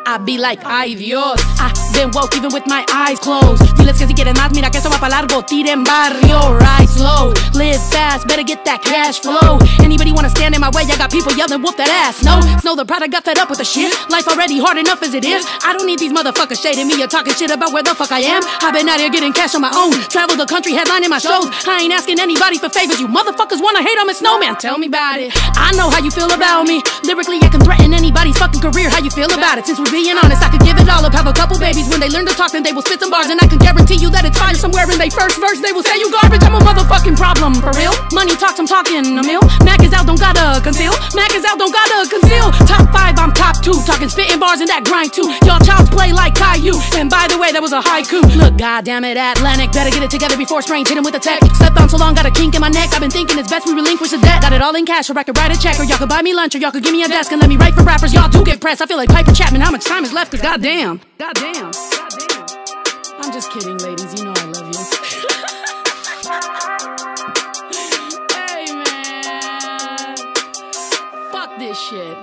I be like, ay Dios. I've been woke even with my eyes closed. Diles que si quieren más, mira que esto va pa' largo. Tiren barrio, ride slow. Live fast, better get that cash flow. Anybody wanna stand in my way, I got people yelling, whoop that ass. No, the product got fed up with the shit. Life already hard enough as it is. I don't need these motherfuckers shading me or talking shit about where the fuck I am. I've been out here getting cash on my own. Travel the country headlining my shows. I ain't asking anybody for favors. You motherfuckers wanna hate on a snowman, tell me about it. I know how you feel about me. Lyrically, I can threaten anybody's fucking career. How you feel about it? Since we're being honest, I could give it all up. Have a couple babies. When they learn to talk, then they will spit some bars. And I can guarantee you that it's fire somewhere in their first verse. They will say you garbage. I'm a motherfucking problem, for real. Money talks, I'm talking a mill. Mac is out, don't gotta conceal. Mac is out, don't gotta conceal. Top 5, I'm top 2. Talking spitting bars and that grind too. Y'all childs play like Caillou. And by the way, that was a haiku. Look, goddamn it, Atlantic. Better get it together before Strange hit him with a tech. Slept on so long, got a kink in my neck. I've been thinking it's best we relinquish the debt. Got it all in cash, or I could write a check. Or y'all could buy me lunch, or y'all could give me a desk and let me write for rappers. Y'all do get pressed. I feel like Piper Chapman. How much time is left? Cause goddamn. I'm just kidding, ladies. You know I love you. Hey, man. Fuck this shit.